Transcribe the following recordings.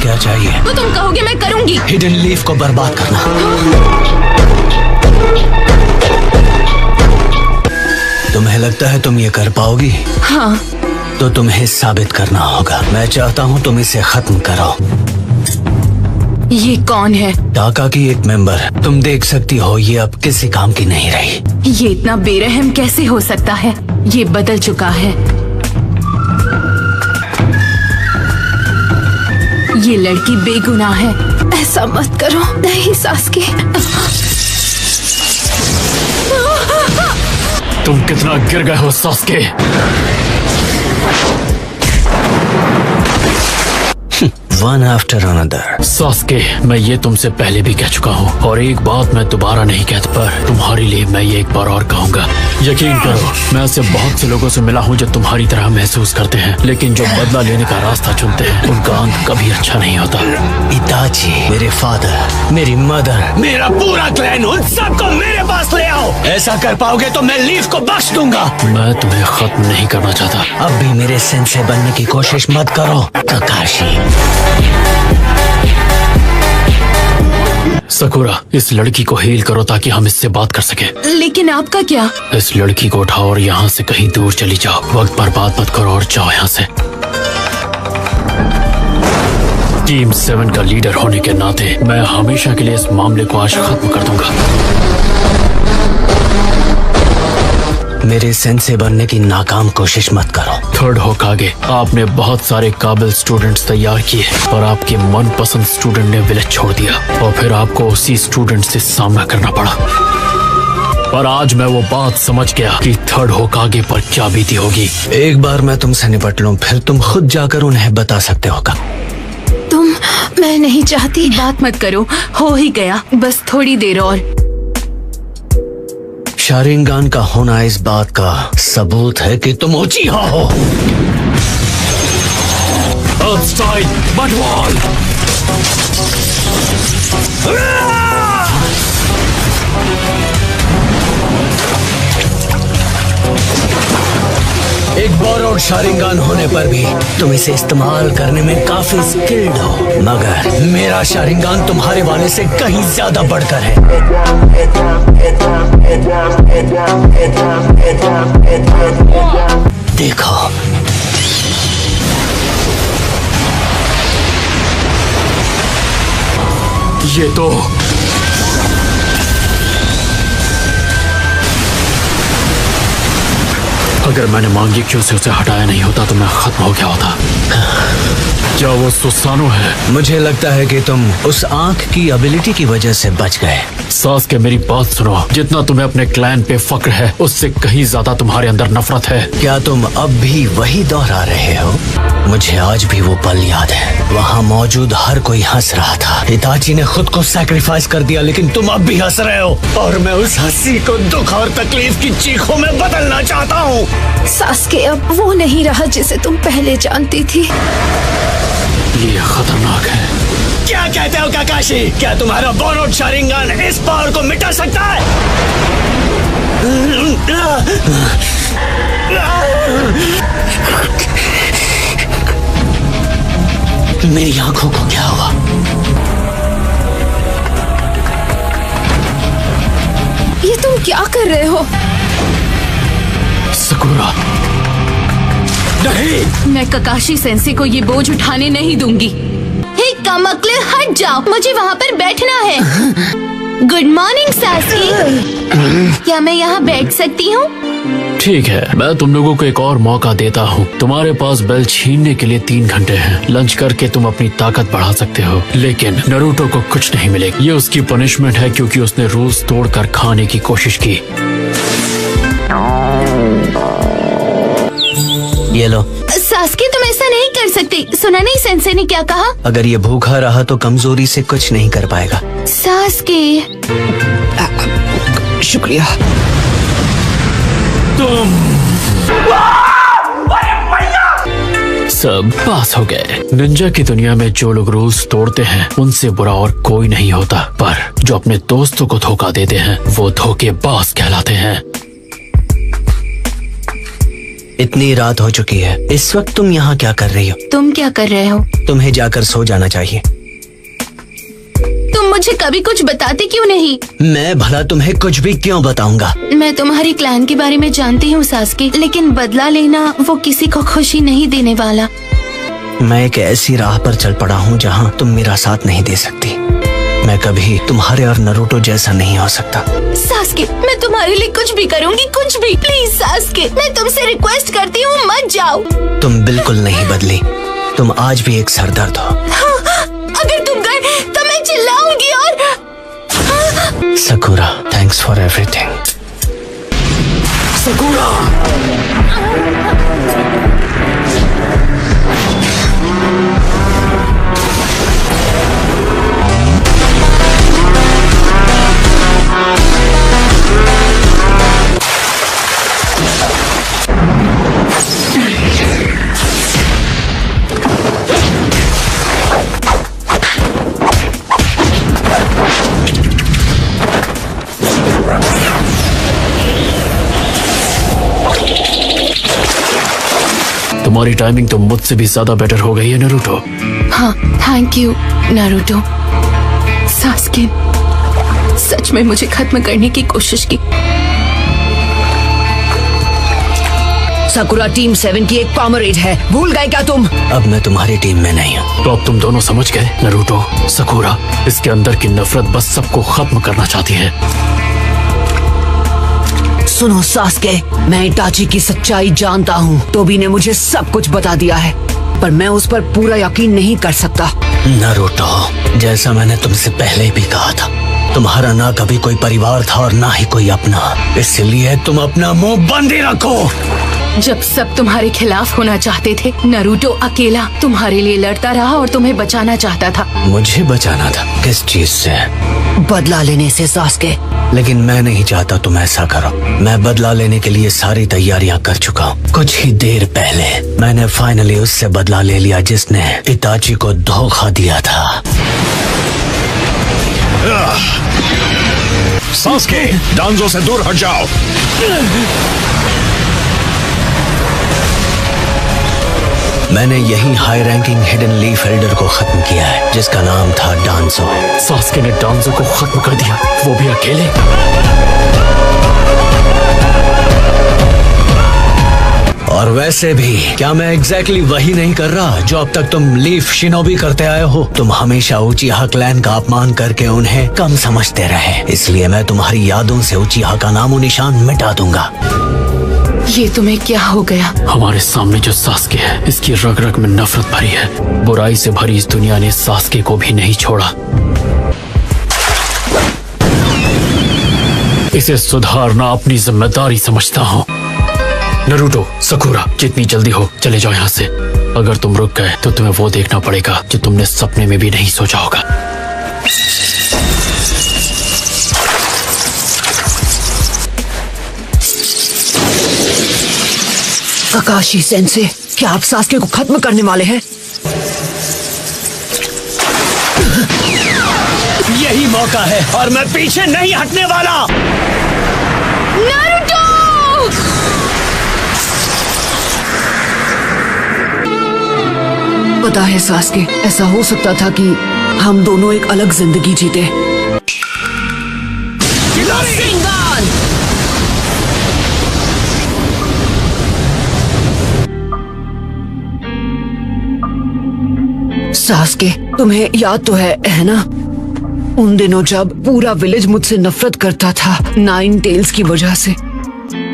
क्या चाहिए? तो तुम कहोगे मैं करूंगी। हिडन लीफ को बर्बाद करना। तुम्हें लगता है तुम ये कर पाओगी? हाँ। तो तुम्हें साबित करना होगा। मैं चाहता हूँ तुम इसे खत्म करो। ये कौन है? टाका की एक मेंबर। तुम देख सकती हो ये अब किसी काम की नहीं रही। ये इतना बेरहम कैसे हो सकता है? ये बदल चुका है। ये लड़की बेगुनाह है। ऐसा मत करो। नहीं सास्के। तुम कितना गिर गए हो Sasuke. One after another। Sasuke, मैं ये तुमसे पहले भी कह चुका हूँ और एक बात मैं दोबारा नहीं कहता, पर तुम्हारे लिए मैं ये एक बार और कहूँगा। यकीन करो, मैं ऐसे बहुत से लोगों से मिला हूँ जो तुम्हारी तरह महसूस करते हैं, लेकिन जो बदला लेने का रास्ता चुनते हैं उनका अंत कभी अच्छा नहीं होता। इताची, मेरे फादर, मेरी मदर, मेरा पूरा क्लैन, उन सबको मेरे पास ले आओ। ऐसा कर पाओगे तो मैं लीफ को बख्श दूंगा। मैं तुम्हें खत्म नहीं करना चाहता। अब भी मेरे सेंसे बनने की कोशिश मत करो काकाशी। सकुरा, इस लड़की को हील करो ताकि हम इससे बात कर सके। लेकिन आपका क्या? इस लड़की को उठाओ और यहाँ से कहीं दूर चली जाओ। वक्त बर्बाद मत करो और जाओ यहाँ से। टीम 7 का लीडर होने के नाते मैं हमेशा के लिए इस मामले को आज खत्म कर दूंगा। मेरे सेंसे बनने की नाकाम कोशिश मत करो। थर्ड होकागे, आपने बहुत सारे काबिल स्टूडेंट्स तैयार किए पर आपके मनपसंद स्टूडेंट ने विलेज छोड़ दिया और फिर आपको उसी स्टूडेंट से सामना करना पड़ा। पर आज मैं वो बात समझ गया कि थर्ड होकागे पर क्या बीती होगी। एक बार मैं तुमसे निपट लूं, फिर तुम खुद जाकर उन्हें बता सकते हो। मैं नहीं चाहती। बात मत करो, हो ही गया, बस थोड़ी देर और। शारिंगान का होना इस बात का सबूत है कि तुम ऊंची हो। एक बोरोड शारिंगान होने पर भी तुम इसे इस्तेमाल करने में काफी स्किल्ड हो, मगर मेरा शारिंगान तुम्हारे वाले से कहीं ज्यादा बढ़कर है। देखो, ये तो अगर मैंने मांगी क्यों से उसे हटाया नहीं होता तो मैं खत्म हो गया होता। क्या वो सुसानो है? मुझे लगता है कि तुम उस आंख की एबिलिटी की वजह से बच गए। सास्के, मेरी बात सुनो। जितना तुम्हें अपने क्लैन पे फक्र है उससे कहीं ज्यादा तुम्हारे अंदर नफरत है। क्या तुम अब भी वही दोहरा रहे हो? मुझे आज भी वो पल याद है। वहाँ मौजूद हर कोई हंस रहा था। हिताची ने खुद को सैक्रिफाइस कर दिया, लेकिन तुम अब भी हंस रहे हो और मैं उस हंसी को दुख और तकलीफ की चीखों में बदलना चाहता हूँ। सास्के अब वो नहीं रहा जिसे तुम पहले जानती थी। ये खतरनाक है। क्या कहते हो काकाशी? क्या तुम्हारा बोरोड शारिंगान इस पावर को मिटा सकता है? मेरी आंखों को क्या हुआ? ये तुम क्या कर रहे हो? सकुरा, नहीं, मैं काकाशी सेंसे को ये बोझ उठाने नहीं दूंगी। हे कमकले, हट जाओ, मुझे वहाँ पर बैठना है। गुड मॉर्निंग सास्के, क्या मैं यहाँ बैठ सकती हूँ? ठीक है, मैं तुम लोगों को एक और मौका देता हूँ। तुम्हारे पास बेल छीनने के लिए 3 घंटे हैं। लंच करके तुम अपनी ताकत बढ़ा सकते हो, लेकिन नारुतो को कुछ नहीं मिलेगा। ये उसकी पनिशमेंट है क्योंकि उसने रूल्स तोड़कर खाने की कोशिश की। ये लो। सास्के, तुम ऐसा नहीं कर सकती। सुना नहीं सेंसे ने क्या कहा? अगर ये भूखा रहा तो कमजोरी से कुछ नहीं कर पाएगा। सास्के, शुक्रिया। तुम सब पास हो गए। निंजा की दुनिया में जो लोग रूल्स तोड़ते हैं उनसे बुरा और कोई नहीं होता, पर जो अपने दोस्तों को धोखा देते हैं वो धोखेबाज कहलाते हैं। इतनी रात हो चुकी है, इस वक्त तुम यहाँ क्या कर रही हो? तुम क्या कर रहे हो? तुम्हें जाकर सो जाना चाहिए। तुम मुझे कभी कुछ बताते क्यों नहीं? मैं भला तुम्हें कुछ भी क्यों बताऊंगा? मैं तुम्हारी क्लैन के बारे में जानती हूँ सास्के, लेकिन बदला लेना वो किसी को खुशी नहीं देने वाला। मैं एक ऐसी राह पर चल पड़ा हूँ जहाँ तुम मेरा साथ नहीं दे सकती। मैं कभी तुम्हारे और नरूटो जैसा नहीं हो सकता। सास्के, मैं तुम्हारे लिए कुछ भी करूँगी, कुछ भी। प्लीज सास्के, मैं तुमसे रिक्वेस्ट करती हूँ, मत जाओ। तुम बिल्कुल नहीं बदली, तुम आज भी एक सरदर्द हो। हाँ, अगर तुम गए तो मैं चिल्लाऊंगी और sakura, thanks for everything. Sakura! तुम्हारी टाइमिंग तो मुझसे भी ज्यादा बेटर हो गई है नारुतो। हाँ, थैंक यू नारुतो। सास्के, सच में मुझे खत्म करने की कोशिश की। सकुरा टीम 7 की एक कॉमरेड है, भूल गए क्या तुम? अब मैं तुम्हारी टीम में नहीं हूँ। तो अब तुम दोनों समझ गए नारुतो, सकुरा इसके अंदर की नफरत बस सबको खत्म करना चाहती है। सुनो सास्के, मैं इटाची की सच्चाई जानता हूँ। टोबी ने मुझे सब कुछ बता दिया है, पर मैं उस पर पूरा यकीन नहीं कर सकता। नारुतो, जैसा मैंने तुमसे पहले भी कहा था, तुम्हारा ना कभी कोई परिवार था और ना ही कोई अपना, इसलिए तुम अपना मुंह बंद ही रखो। जब सब तुम्हारे खिलाफ होना चाहते थे, नारुतो अकेला तुम्हारे लिए लड़ता रहा और तुम्हें बचाना चाहता था। मुझे बचाना था? किस चीज से? बदला लेने से सास्के। लेकिन मैं नहीं चाहता तुम ऐसा करो। मैं बदला लेने के लिए सारी तैयारियां कर चुका हूँ। कुछ ही देर पहले मैंने फाइनली उससे बदला ले लिया जिसने इताची को धोखा दिया था। सास्के, डांजो से दूर हट जाओ। मैंने यही high ranking hidden leaf Elder को खत्म किया है जिसका नाम था डांजो। सास्के ने डांजो को खत्म कर दिया, वो भी अकेले। और वैसे भी क्या मैं एग्जैक्टली वही नहीं कर रहा जो अब तक तुम लीफ शिनोबी करते आए हो? तुम हमेशा उचिहा क्लैन का अपमान करके उन्हें कम समझते रहे, इसलिए मैं तुम्हारी यादों से उचिहा का नामो निशान मिटा दूंगा। ये तुम्हें क्या हो गया? हमारे सामने जो सास्के है, इसकी रग रग में नफरत भरी है। बुराई से भरी इस दुनिया ने सास्के को भी नहीं छोड़ा। इसे सुधारना अपनी जिम्मेदारी समझता हूँ। नारुतो, सकुरा, जितनी जल्दी हो चले जाओ यहाँ से। अगर तुम रुक गए तो तुम्हें वो देखना पड़ेगा जो तुमने सपने में भी नहीं सोचा होगा। काकाशी सेंसे, क्या आप सास्के को खत्म करने वाले हैं? यही मौका है और मैं पीछे नहीं हटने वाला। नारुतो! पता है सास्के, ऐसा हो सकता था कि हम दोनों एक अलग जिंदगी जीते। सास्के, तुम्हें याद तो है ना? उन दिनों जब पूरा विलेज मुझसे नफरत करता था 9 टेल्स की वजह से,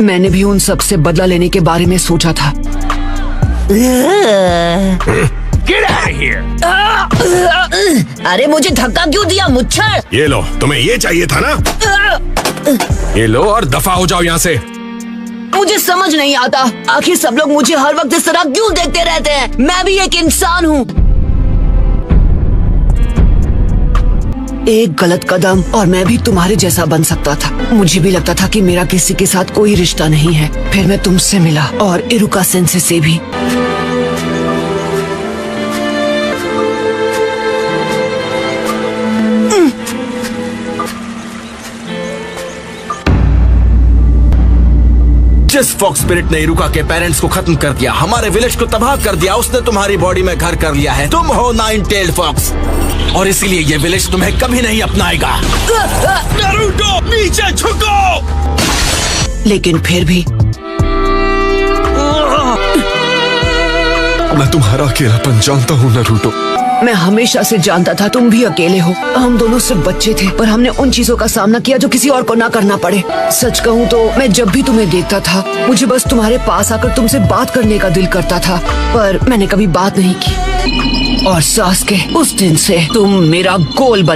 मैंने भी उन सब से बदला लेने के बारे में सोचा था। Get out of here! अरे मुझे धक्का क्यों दिया मुच्छर? ये लो, तुम्हें ये चाहिए था ना? ये लो और दफा हो जाओ यहाँ से। मुझे समझ नहीं आता, आखिर सब लोग मुझे हर वक्त इस तरह क्यों देखते रहते हैं? मैं भी एक इंसान हूँ। एक गलत कदम और मैं भी तुम्हारे जैसा बन सकता था। मुझे भी लगता था कि मेरा किसी के साथ कोई रिश्ता नहीं है। फिर मैं तुमसे मिला और इरुका सेंसे से भी। जिस फॉक्स स्पिरिट ने इरुका के पेरेंट्स को खत्म कर दिया, हमारे विलेज को तबाह कर दिया, उसने तुम्हारी बॉडी में घर कर लिया है। तुम हो 9 टेल्ड फॉक्स और इसीलिए ये विलेज तुम्हें कभी नहीं अपनाएगा। नारुतो, नीचे झुको। लेकिन फिर भी मैं तुम्हारा अकेलापन जानता हूँ नारुतो। मैं हमेशा से जानता था तुम भी अकेले हो। हम दोनों सिर्फ बच्चे थे, पर हमने उन चीजों का सामना किया जो किसी और को ना करना पड़े। सच कहूँ तो मैं जब भी तुम्हें देखता था, मुझे बस तुम्हारे पास आकर तुमसे बात करने का दिल करता था, पर मैंने कभी बात नहीं की। और सासके, उस दिन से तुम मेरा गोल बन